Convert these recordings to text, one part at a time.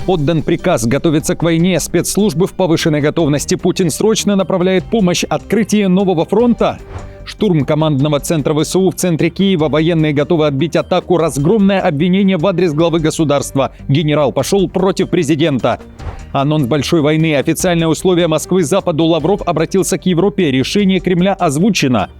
Отдан приказ готовиться к войне. Спецслужбы в повышенной готовности. Путин срочно направляет помощь. Открытие нового фронта. Штурм командного центра ВСУ в центре Киева. Военные готовы отбить атаку. Разгромное обвинение в адрес главы государства. Генерал пошел против президента. Анонс большой войны. Официальное условие Москвы Западу. Лавров обратился к Европе. Решение Кремля озвучено.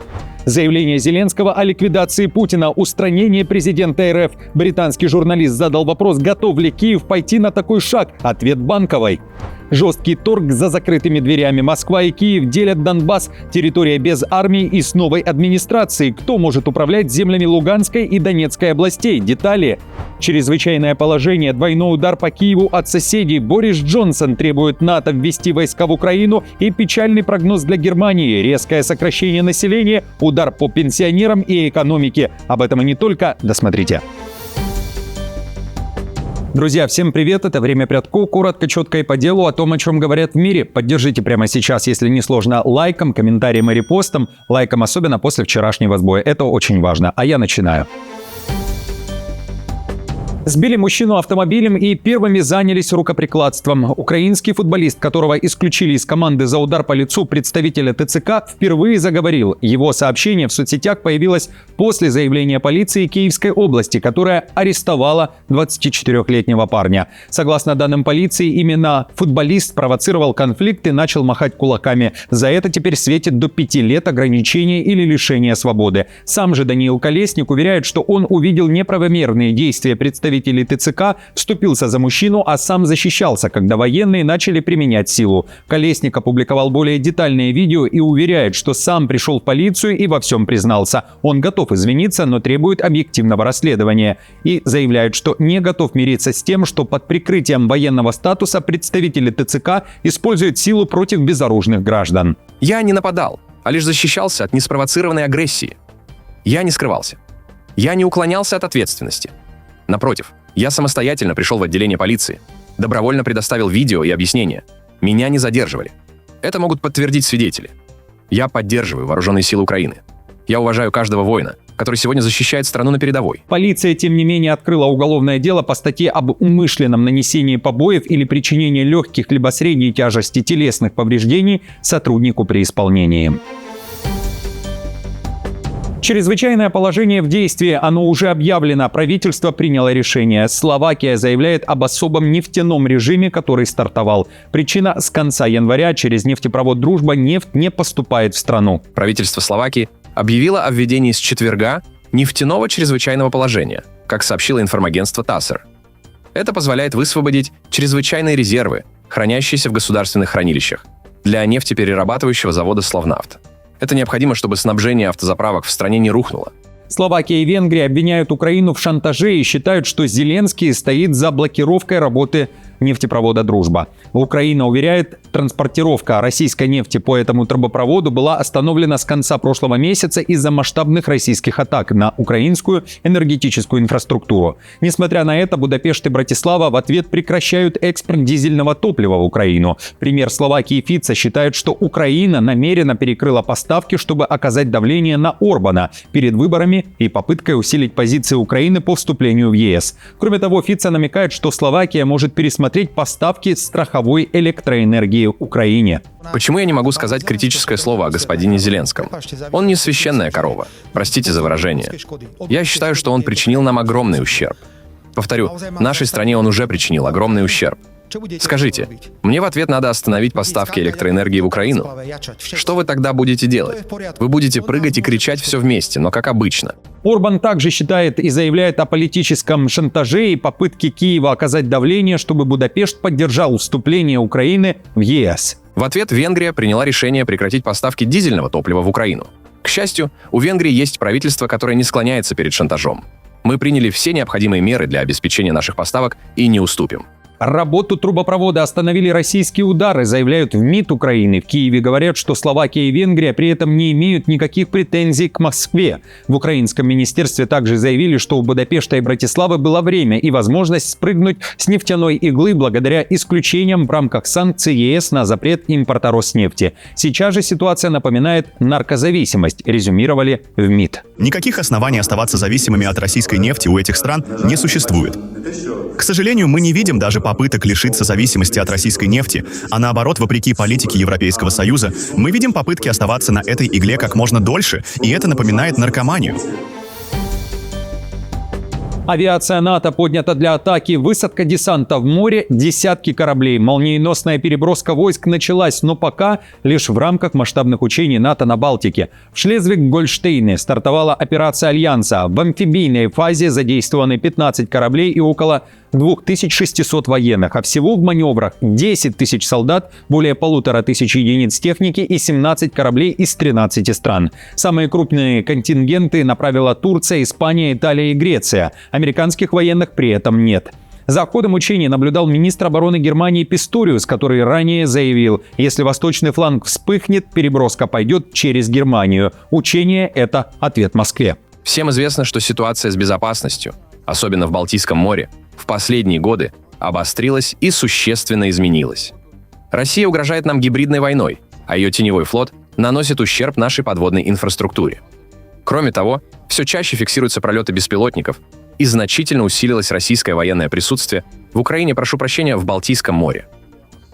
Заявление Зеленского о ликвидации Путина, устранение президента РФ. Британский журналист задал вопрос, готов ли Киев пойти на такой шаг. Ответ Банковой. Жесткий торг за закрытыми дверями. Москва и Киев делят Донбасс. Территория без армии и с новой администрацией. Кто может управлять землями Луганской и Донецкой областей? Детали. Чрезвычайное положение. Двойной удар по Киеву от соседей. Борис Джонсон требует НАТО ввести войска в Украину. И печальный прогноз для Германии. Резкое сокращение населения. Удар по пенсионерам и экономике. Об этом и не только. Досмотрите. Друзья, всем привет! Это «Время Прядков». Коротко, четко и по делу о том, о чем говорят в мире. Поддержите прямо сейчас, если не сложно, лайком, комментарием и репостом. Лайком особенно после вчерашнего сбоя. Это очень важно. А я начинаю. Сбили мужчину автомобилем и первыми занялись рукоприкладством. Украинский футболист, которого исключили из команды за удар по лицу представителя ТЦК, впервые заговорил. Его сообщение в соцсетях появилось после заявления полиции Киевской области, которая арестовала 24-летнего парня. Согласно данным полиции, именно футболист провоцировал конфликт и начал махать кулаками. За это теперь светит до 5 лет ограничения или лишения свободы. Сам же Даниил Колесник уверяет, что он увидел неправомерные действия представителей ТЦК, вступился за мужчину, а сам защищался, когда военные начали применять силу. Колесник опубликовал более детальное видео и уверяет, что сам пришел в полицию и во всем признался. Он готов извиниться, но требует объективного расследования. И заявляет, что не готов мириться с тем, что под прикрытием военного статуса представители ТЦК используют силу против безоружных граждан. Я не нападал, а лишь защищался от неспровоцированной агрессии. Я не скрывался. Я не уклонялся от ответственности. Напротив, я самостоятельно пришел в отделение полиции, добровольно предоставил видео и объяснения. Меня не задерживали. Это могут подтвердить свидетели. Я поддерживаю вооруженные силы Украины. Я уважаю каждого воина, который сегодня защищает страну на передовой. Полиция, тем не менее, открыла уголовное дело по статье об умышленном нанесении побоев или причинении легких либо средней тяжести телесных повреждений сотруднику при исполнении. Чрезвычайное положение в действии, оно уже объявлено. Правительство приняло решение. Словакия заявляет об особом нефтяном режиме, который стартовал. Причина: с конца января через нефтепровод «Дружба» нефть не поступает в страну. Правительство Словакии объявило о введении с четверга нефтяного чрезвычайного положения, как сообщило информагентство ТАССЕР. Это позволяет высвободить чрезвычайные резервы, хранящиеся в государственных хранилищах, для нефтеперерабатывающего завода «Словнафт». Это необходимо, чтобы снабжение автозаправок в стране не рухнуло. Словакия и Венгрия обвиняют Украину в шантаже и считают, что Зеленский стоит за блокировкой работы нефтепровода «Дружба». Украина уверяет, транспортировка российской нефти по этому трубопроводу была остановлена с конца прошлого месяца из-за масштабных российских атак на украинскую энергетическую инфраструктуру. Несмотря на это, Будапешт и Братислава в ответ прекращают экспорт дизельного топлива в Украину. Премьер Словакии Фица считает, что Украина намеренно перекрыла поставки, чтобы оказать давление на Орбана перед выборами и попыткой усилить позиции Украины по вступлению в ЕС. Кроме того, Фица намекает, что Словакия может пересмотреть поставки страховой электроэнергии Украине. Почему я не могу сказать критическое слово о господине Зеленском? Он не священная корова. Простите за выражение. Я считаю, что он причинил нам огромный ущерб. Повторю, нашей стране он уже причинил огромный ущерб. Скажите, мне в ответ надо остановить поставки электроэнергии в Украину? Что вы тогда будете делать? Вы будете прыгать и кричать все вместе, но как обычно. Орбан также считает и заявляет о политическом шантаже и попытке Киева оказать давление, чтобы Будапешт поддержал вступление Украины в ЕС. В ответ Венгрия приняла решение прекратить поставки дизельного топлива в Украину. К счастью, у Венгрии есть правительство, которое не склоняется перед шантажом. Мы приняли все необходимые меры для обеспечения наших поставок и не уступим. Работу трубопровода остановили российские удары, заявляют в МИД Украины. В Киеве говорят, что Словакия и Венгрия при этом не имеют никаких претензий к Москве. В украинском министерстве также заявили, что у Будапешта и Братиславы было время и возможность спрыгнуть с нефтяной иглы благодаря исключениям в рамках санкций ЕС на запрет импорта Роснефти. Сейчас же ситуация напоминает наркозависимость, резюмировали в МИД. Никаких оснований оставаться зависимыми от российской нефти у этих стран не существует. К сожалению, мы не видим даже попыток лишиться зависимости от российской нефти, а наоборот, вопреки политике Европейского Союза, мы видим попытки оставаться на этой игле как можно дольше, и это напоминает наркоманию. Авиация НАТО поднята для атаки, высадка десанта в море, десятки кораблей. Молниеносная переброска войск началась, но пока лишь в рамках масштабных учений НАТО на Балтике. В Шлезвиг-Гольштейне стартовала операция Альянса. В амфибийной фазе задействованы 15 кораблей и около 2600 военных, а всего в маневрах 10 тысяч солдат, более 1500 единиц техники и 17 кораблей из 13 стран. Самые крупные контингенты направила Турция, Испания, Италия и Греция. Американских военных при этом нет. За ходом учений наблюдал министр обороны Германии Писториус, который ранее заявил, если восточный фланг вспыхнет, переброска пойдет через Германию. Учение – это ответ Москве. Всем известно, что ситуация с безопасностью, особенно в Балтийском море, в последние годы обострилась и существенно изменилась. Россия угрожает нам гибридной войной, а ее теневой флот наносит ущерб нашей подводной инфраструктуре. Кроме того, все чаще фиксируются пролеты беспилотников, и значительно усилилось российское военное присутствие в Украине, в Балтийском море.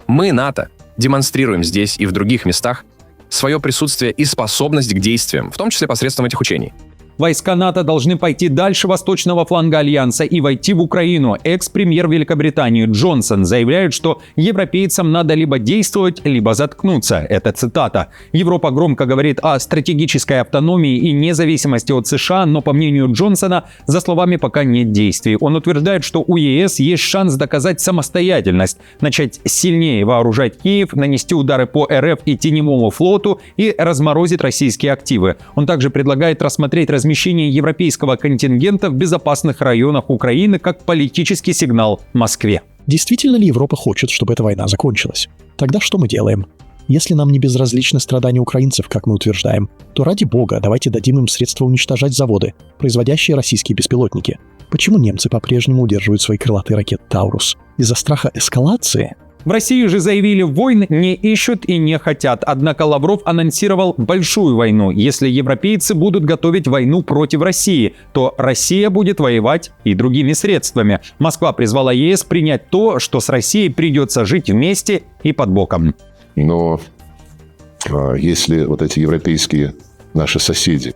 Мы, НАТО, демонстрируем здесь и в других местах свое присутствие и способность к действиям, в том числе посредством этих учений. Войска НАТО должны пойти дальше восточного фланга Альянса и войти в Украину. Экс-премьер Великобритании Джонсон заявляет, что европейцам надо либо действовать, либо заткнуться. Это цитата. Европа громко говорит о стратегической автономии и независимости от США, но, по мнению Джонсона, за словами пока нет действий. Он утверждает, что у ЕС есть шанс доказать самостоятельность, начать сильнее вооружать Киев, нанести удары по РФ и теневому флоту и разморозить российские активы. Он также предлагает рассмотреть размещение европейского контингента в безопасных районах Украины как политический сигнал Москве. Действительно ли Европа хочет, чтобы эта война закончилась? Тогда что мы делаем? Если нам не безразличны страдания украинцев, как мы утверждаем, то ради бога давайте дадим им средства уничтожать заводы, производящие российские беспилотники. Почему немцы по-прежнему удерживают свои крылатые ракеты «Таурус»? Из-за страха эскалации? В России же заявили, войн не ищут и не хотят. Однако Лавров анонсировал большую войну. Если европейцы будут готовить войну против России, то Россия будет воевать и другими средствами. Москва призвала ЕС принять то, что с Россией придется жить вместе и под боком. Но если вот эти европейские наши соседи,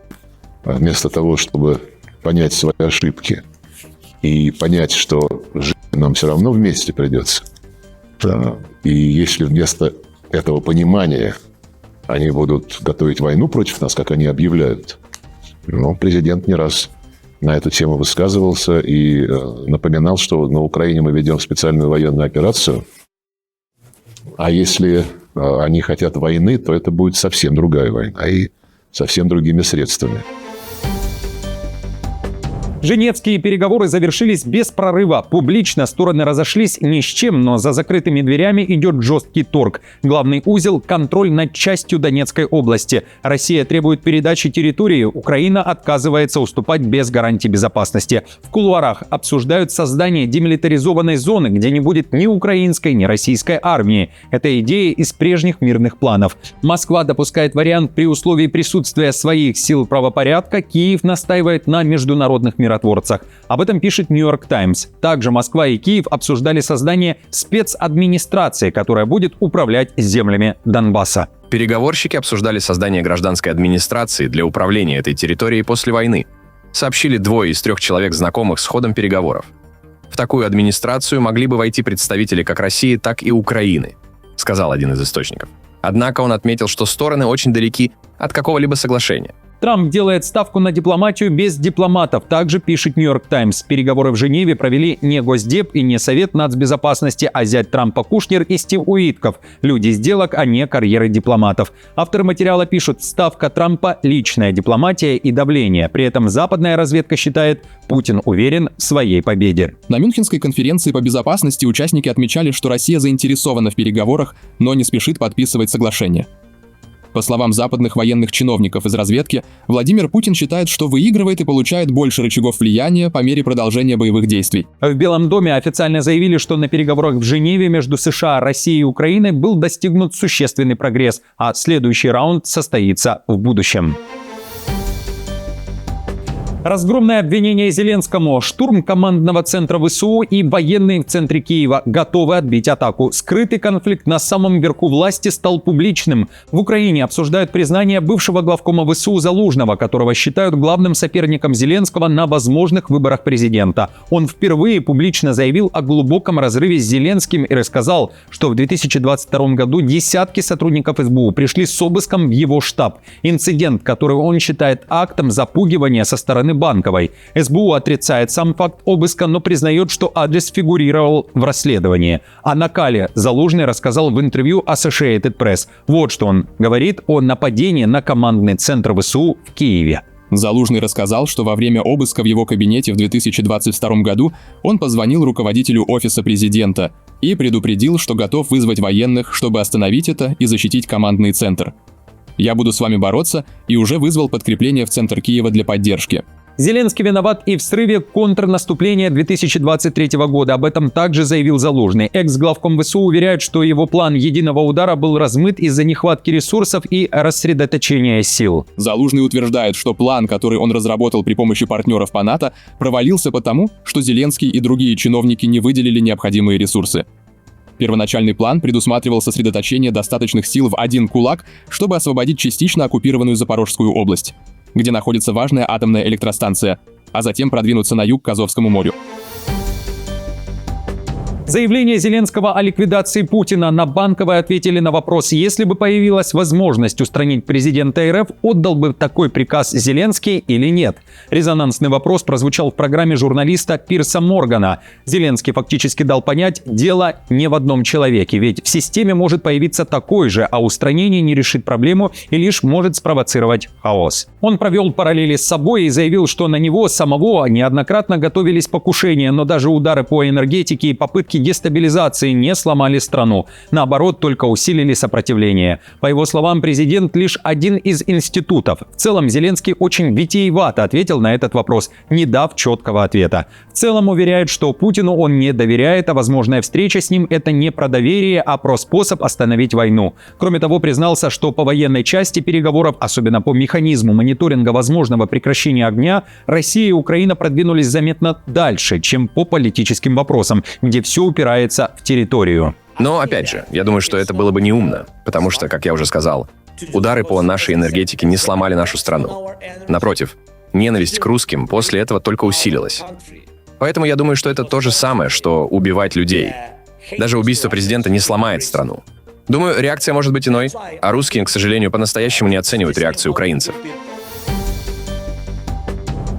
вместо того, чтобы понять свои ошибки и понять, что жить нам все равно вместе придется, и если вместо этого понимания они будут готовить войну против нас, как они объявляют, президент не раз на эту тему высказывался и напоминал, что на Украине мы ведем специальную военную операцию, а если они хотят войны, то это будет совсем другая война и совсем другими средствами. Женевские переговоры завершились без прорыва. Публично стороны разошлись ни с чем, но за закрытыми дверями идет жесткий торг. Главный узел – контроль над частью Донецкой области. Россия требует передачи территории, Украина отказывается уступать без гарантий безопасности. В кулуарах обсуждают создание демилитаризованной зоны, где не будет ни украинской, ни российской армии. Это идея из прежних мирных планов. Москва допускает вариант при условии присутствия своих сил правопорядка. Киев настаивает на международных миротворцах. Об этом пишет Нью-Йорк Таймс. Также Москва и Киев обсуждали создание спецадминистрации, которая будет управлять землями Донбасса. Переговорщики обсуждали создание гражданской администрации для управления этой территорией после войны. Сообщили 2 из 3 человек, знакомых с ходом переговоров. В такую администрацию могли бы войти представители как России, так и Украины, сказал один из источников. Однако он отметил, что стороны очень далеки от какого-либо соглашения. Трамп делает ставку на дипломатию без дипломатов, также пишет Нью-Йорк Таймс. Переговоры в Женеве провели не Госдеп и не Совет нацбезопасности, а зять Трампа Кушнер и Стив Уитков. Люди сделок, а не карьеры дипломатов. Авторы материала пишут: ставка Трампа – личная дипломатия и давление. При этом западная разведка считает, Путин уверен в своей победе. На Мюнхенской конференции по безопасности участники отмечали, что Россия заинтересована в переговорах, но не спешит подписывать соглашение. По словам западных военных чиновников из разведки, Владимир Путин считает, что выигрывает и получает больше рычагов влияния по мере продолжения боевых действий. В Белом доме официально заявили, что на переговорах в Женеве между США, Россией и Украиной был достигнут существенный прогресс, а следующий раунд состоится в будущем. Разгромное обвинение Зеленскому. Штурм командного центра ВСУ и военные в центре Киева готовы отбить атаку. Скрытый конфликт на самом верху власти стал публичным. В Украине обсуждают признание бывшего главкома ВСУ Залужного, которого считают главным соперником Зеленского на возможных выборах президента. Он впервые публично заявил о глубоком разрыве с Зеленским и рассказал, что в 2022 году десятки сотрудников СБУ пришли с обыском в его штаб. Инцидент, который он считает актом запугивания со стороны Банковой. СБУ отрицает сам факт обыска, но признает, что адрес фигурировал в расследовании. О накале Залужный рассказал в интервью Associated Press. Вот что он говорит о нападении на командный центр ВСУ в Киеве. Залужный рассказал, что во время обыска в его кабинете в 2022 году он позвонил руководителю офиса президента и предупредил, что готов вызвать военных, чтобы остановить это и защитить командный центр. «Я буду с вами бороться» и уже вызвал подкрепление в центр Киева для поддержки. Зеленский виноват и в срыве контрнаступления 2023 года. Об этом также заявил Залужный. Экс-главком ВСУ уверяет, что его план единого удара был размыт из-за нехватки ресурсов и рассредоточения сил. Залужный утверждает, что план, который он разработал при помощи партнеров по НАТО, провалился потому, что Зеленский и другие чиновники не выделили необходимые ресурсы. Первоначальный план предусматривал сосредоточение достаточных сил в один кулак, чтобы освободить частично оккупированную Запорожскую область, где находится важная атомная электростанция, а затем продвинуться на юг к Азовскому морю. Заявление Зеленского о ликвидации Путина. На Банковой ответили на вопрос: если бы появилась возможность устранить президента РФ, отдал бы такой приказ Зеленский или нет? Резонансный вопрос прозвучал в программе журналиста Пирса Моргана. Зеленский фактически дал понять: дело не в одном человеке, ведь в системе может появиться такой же, а устранение не решит проблему и лишь может спровоцировать хаос. Он провел параллели с собой и заявил, что на него самого неоднократно готовились покушения, но даже удары по энергетике и попытки дестабилизации не сломали страну. Наоборот, только усилили сопротивление. По его словам, президент лишь один из институтов. В целом, Зеленский очень витиевато ответил на этот вопрос, не дав четкого ответа. В целом, уверяет, что Путину он не доверяет, а возможная встреча с ним – это не про доверие, а про способ остановить войну. Кроме того, признался, что по военной части переговоров, особенно по механизму мониторинга возможного прекращения огня, Россия и Украина продвинулись заметно дальше, чем по политическим вопросам, где все упирается в территорию. Но, опять же, я думаю, что это было бы неумно, потому что, как я уже сказал, удары по нашей энергетике не сломали нашу страну. Напротив, ненависть к русским после этого только усилилась. Поэтому я думаю, что это то же самое, что убивать людей. Даже убийство президента не сломает страну. Думаю, реакция может быть иной, а русские, к сожалению, по-настоящему не оценивают реакцию украинцев.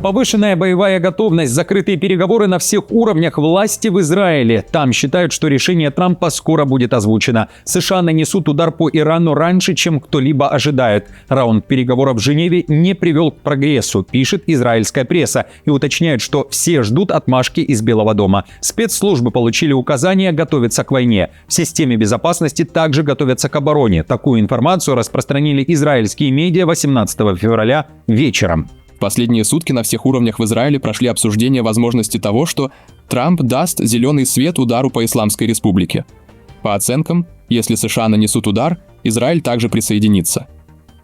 Повышенная боевая готовность, закрытые переговоры на всех уровнях власти в Израиле. Там считают, что решение Трампа скоро будет озвучено. США нанесут удар по Ирану раньше, чем кто-либо ожидает. Раунд переговоров в Женеве не привел к прогрессу, пишет израильская пресса, и уточняет, что все ждут отмашки из Белого дома. Спецслужбы получили указание готовиться к войне. В системе безопасности также готовятся к обороне. Такую информацию распространили израильские медиа 18 февраля вечером. В последние сутки на всех уровнях в Израиле прошли обсуждения возможности того, что Трамп даст зеленый свет удару по Исламской Республике. По оценкам, если США нанесут удар, Израиль также присоединится.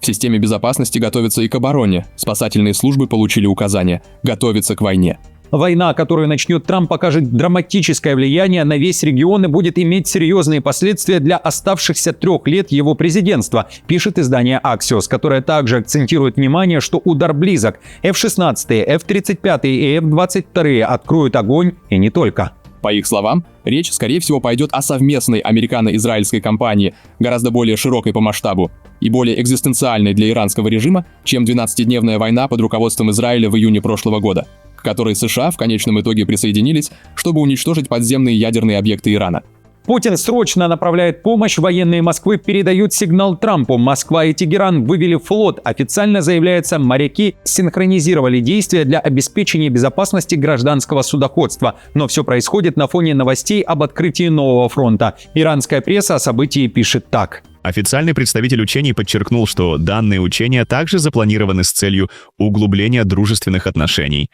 В системе безопасности готовятся и к обороне. Спасательные службы получили указание готовиться к войне. Война, которую начнет Трамп, покажет драматическое влияние на весь регион и будет иметь серьезные последствия для оставшихся 3 лет его президентства, пишет издание Axios, которое также акцентирует внимание, что удар близок. F-16, F-35 и F-22 откроют огонь, и не только. По их словам, речь, скорее всего, пойдет о совместной американо-израильской кампании, гораздо более широкой по масштабу и более экзистенциальной для иранского режима, чем 12-дневная война под руководством Израиля в июне прошлого года, к которой США в конечном итоге присоединились, чтобы уничтожить подземные ядерные объекты Ирана. Путин срочно направляет помощь. Военные Москвы передают сигнал Трампу. Москва и Тегеран вывели флот. Официально заявляется, моряки синхронизировали действия для обеспечения безопасности гражданского судоходства. Но все происходит на фоне новостей об открытии нового фронта. Иранская пресса о событии пишет так. Официальный представитель учений подчеркнул, что данные учения также запланированы с целью углубления дружественных отношений,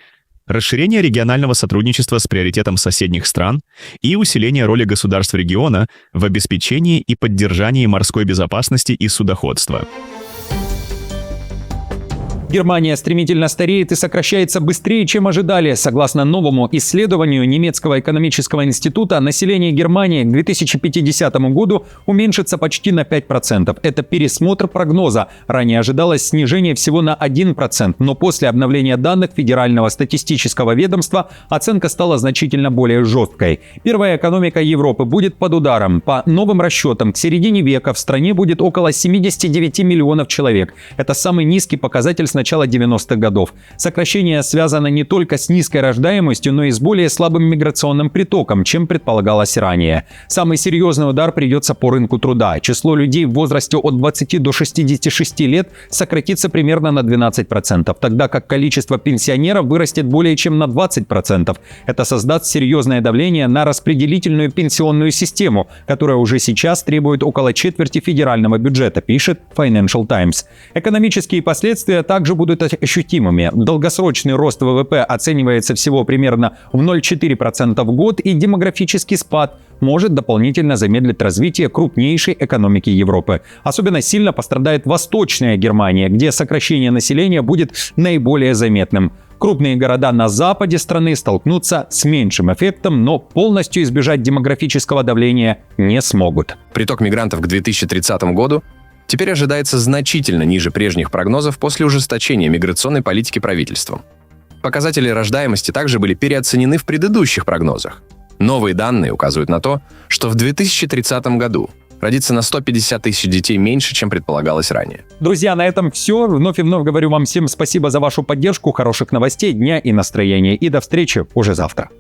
расширение регионального сотрудничества с приоритетом соседних стран и усиление роли государств региона в обеспечении и поддержании морской безопасности и судоходства. Германия стремительно стареет и сокращается быстрее, чем ожидали. Согласно новому исследованию немецкого экономического института, население Германии к 2050 году уменьшится почти на 5%. Это пересмотр прогноза. Ранее ожидалось снижение всего на 1%, но после обновления данных Федерального статистического ведомства оценка стала значительно более жесткой. Первая экономика Европы будет под ударом. По новым расчетам, к середине века в стране будет около 79 миллионов человек. Это самый низкий показатель с начала 90-х годов. Сокращение связано не только с низкой рождаемостью, но и с более слабым миграционным притоком, чем предполагалось ранее. Самый серьезный удар придется по рынку труда. Число людей в возрасте от 20 до 66 лет сократится примерно на 12%, тогда как количество пенсионеров вырастет более чем на 20%. Это создаст серьезное давление на распределительную пенсионную систему, которая уже сейчас требует около четверти федерального бюджета, пишет Financial Times. Экономические последствия также будут ощутимыми. Долгосрочный рост ВВП оценивается всего примерно в 0,4% в год, и демографический спад может дополнительно замедлить развитие крупнейшей экономики Европы. Особенно сильно пострадает Восточная Германия, где сокращение населения будет наиболее заметным. Крупные города на западе страны столкнутся с меньшим эффектом, но полностью избежать демографического давления не смогут. Приток мигрантов к 2030 году теперь ожидается значительно ниже прежних прогнозов после ужесточения миграционной политики правительством. Показатели рождаемости также были переоценены в предыдущих прогнозах. Новые данные указывают на то, что в 2030 году родится на 150 тысяч детей меньше, чем предполагалось ранее. Друзья, на этом все. Вновь и вновь говорю вам всем спасибо за вашу поддержку, хороших новостей, дня и настроения. И до встречи уже завтра.